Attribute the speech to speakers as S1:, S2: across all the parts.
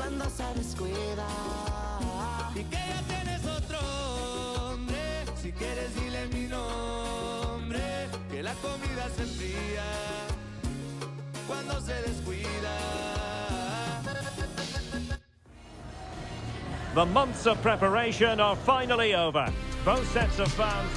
S1: cuando se descuida. Y que ya tienes otro hombre, si quieres dile mi nombre, que la comida se enfría cuando se descuida.
S2: The months of preparation are finally over. Both sets of fans.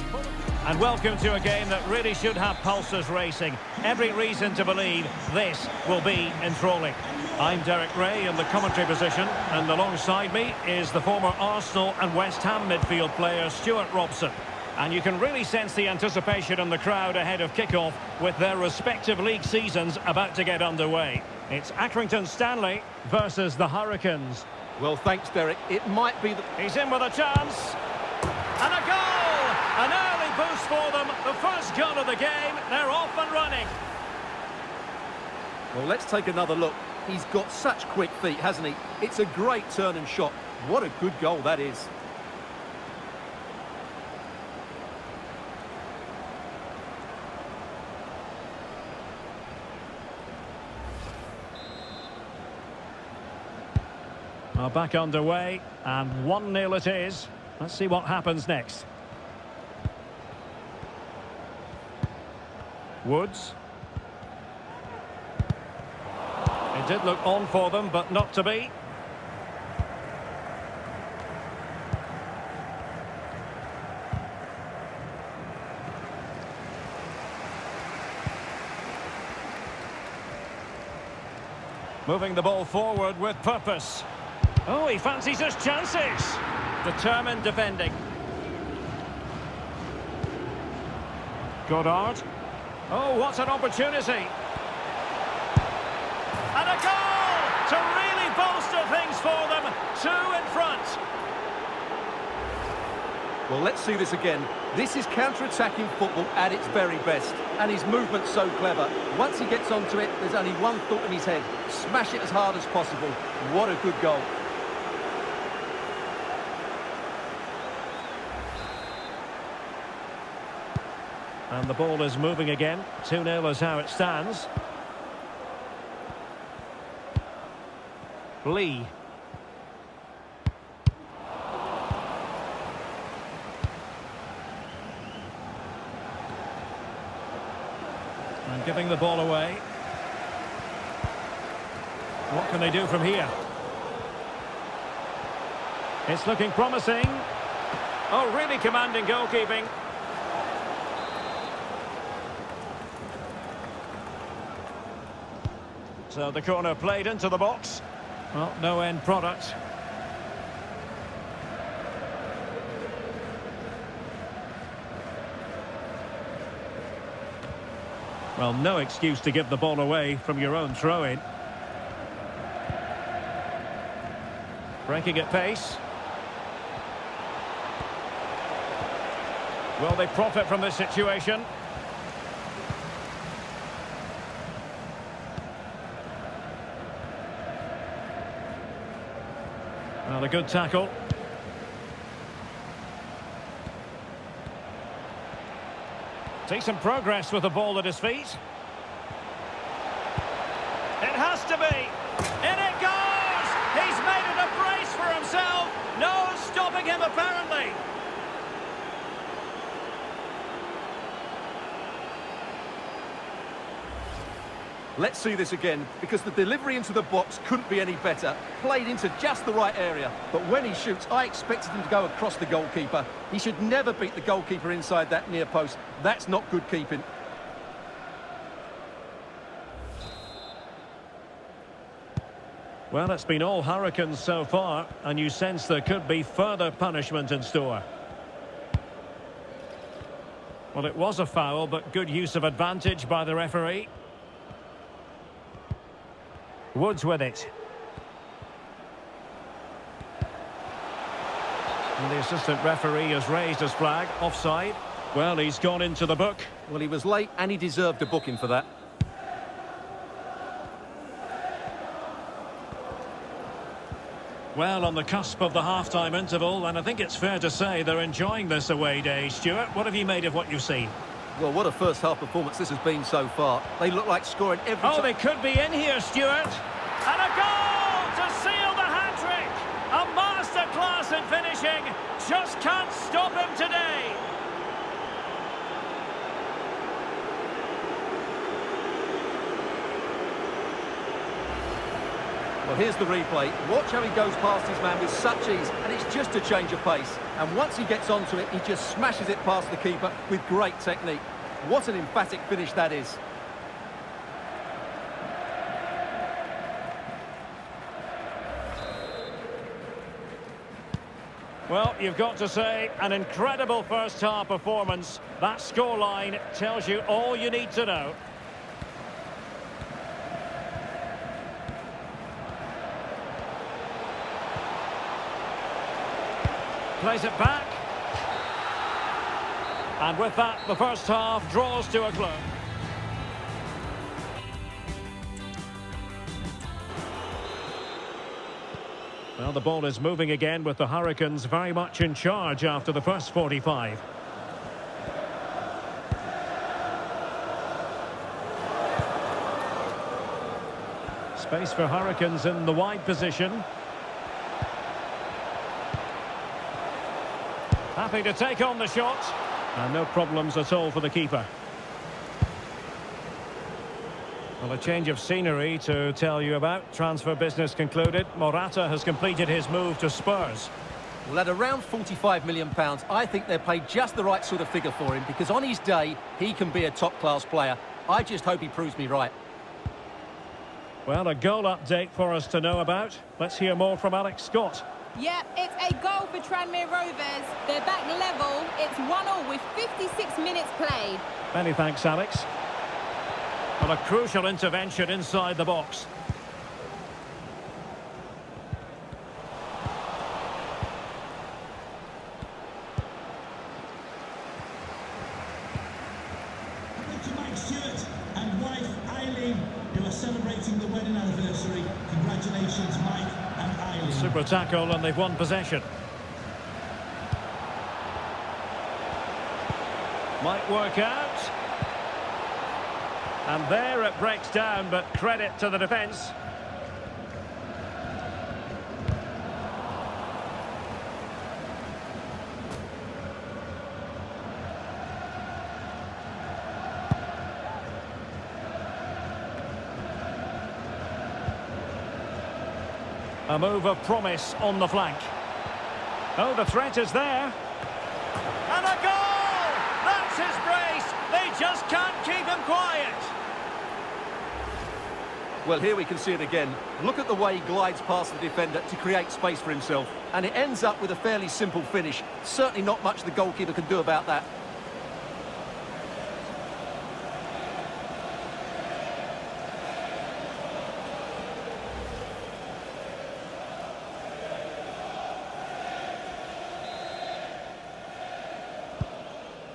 S2: And welcome to a game that really should have pulses racing. Every reason to believe this will be enthralling. I'm Derek Ray in the commentary position, and alongside me is the former Arsenal and West Ham midfield player Stuart Robson. And you can really sense the anticipation in the crowd ahead of kick-off with their respective league seasons about to get underway. It's Accrington Stanley versus the Hurricanes.
S3: Well, thanks, Derek. It might be the...
S2: He's in with a chance. And a goal! An early boost for them. The first goal of the game. They're off and running.
S3: Well, let's take another look. He's got such quick feet, hasn't he? It's a great turn and shot. What a good goal that is.
S2: Well, back underway, and 1-0 it is. Let's see what happens next. Woods. It did look on for them, but not to be. Moving the ball forward with purpose. Oh, he fancies his chances. Determined defending. Goddard. Oh, what an opportunity. And a goal to really bolster things for them. 2 in front.
S3: Well, let's see this again. This is counter-attacking football at its very best. And his movement's so clever. Once he gets onto it, there's only one thought in his head. Smash it as hard as possible. What a good goal.
S2: And the ball is moving again. 2-0 is how it stands. Lee. And giving the ball away. What can they do from here? It's looking promising. Oh, really commanding goalkeeping. So the corner played into the box. Well, no end product. Well, no excuse to give the ball away from your own throw-in. Breaking at pace. Will they profit from this situation? Well, a good tackle. Decent progress with the ball at his feet. It has to be. In it goes! He's made it a brace for himself. No stopping him, apparently.
S3: Let's see this again, because the delivery into the box couldn't be any better. Played into just the right area. But when he shoots, I expected him to go across the goalkeeper. He should never beat the goalkeeper inside that near post. That's not good keeping.
S2: Well, it's been all Hurricanes so far, and you sense there could be further punishment in store. Well, it was a foul, but good use of advantage by the referee. Woods with it. And the assistant referee has raised his flag. Offside. Well, he's gone into the book.
S3: Well, he was late and he deserved a booking for that.
S2: Well, on the cusp of the half-time interval, and I think it's fair to say they're enjoying this away day. Stuart, what have you made of what you've seen?
S3: Well, what a first-half performance this has been so far. They look like scoring every time.
S2: Oh, they could be in here, Stuart. And a goal to seal the
S3: Well, here's the replay. Watch how he goes past his man with such ease, and it's just a change of pace. And once he gets onto it, he just smashes it past the keeper with great technique. What an emphatic finish that is.
S2: Well, you've got to say, an incredible first-half performance. That scoreline tells you all you need to know. Plays it back. And with that, the first half draws to a close. Well, the ball is moving again with the Hurricanes very much in charge after the first 45. Space for Hurricanes in the wide position. Happy to take on the shot. And no problems at all for the keeper. Well, a change of scenery to tell you about. Transfer business concluded. Morata has completed his move to Spurs.
S3: Well, at around £45 million, I think they've paid just the right sort of figure for him, because on his day, he can be a top-class player. I just hope he proves me right.
S4: Well, a goal update for us to know about. Let's hear more from Alex Scott.
S5: Yeah, it's a goal for Tranmere Rovers. They're back level. It's 1-1 with 56 minutes played.
S4: Many thanks, Alex.
S2: Well, a crucial intervention inside the box.
S6: To Mike Stewart and wife Eileen, who are celebrating the wedding anniversary. Congratulations, Mike and Eileen.
S2: Super tackle, and they've won possession. Might work out. And there it breaks down, but credit to the defence. A move of promise on the flank. Oh, the threat is there. And a goal! That's his brace! They just can't keep him quiet.
S3: Well, here we can see it again. Look at the way he glides past the defender to create space for himself. And it ends up with a fairly simple finish. Certainly not much the goalkeeper can do about that.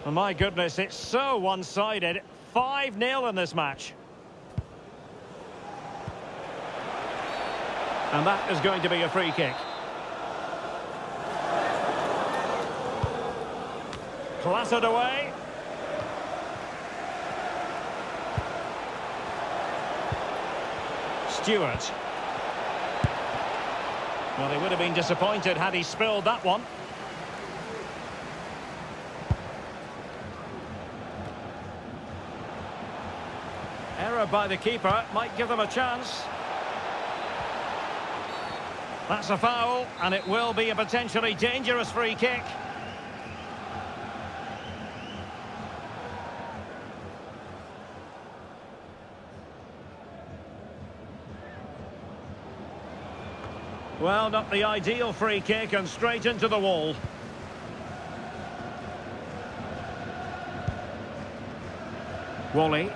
S2: Oh, my goodness, it's so one-sided. 5-0 in this match. And that is going to be a free kick. Clattered away. Stewart. Well, he would have been disappointed had he spilled that one. Error by the keeper might give them a chance. That's a foul, and it will be a potentially dangerous free kick. Well, not the ideal free kick, and straight into the wall. Wally.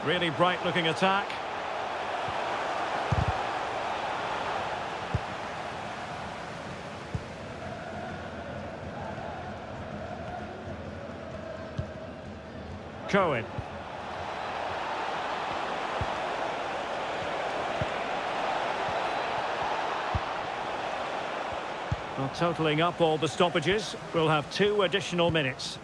S2: Really bright-looking attack. Cohen. Well, totalling up all the stoppages, we'll have 2 additional minutes.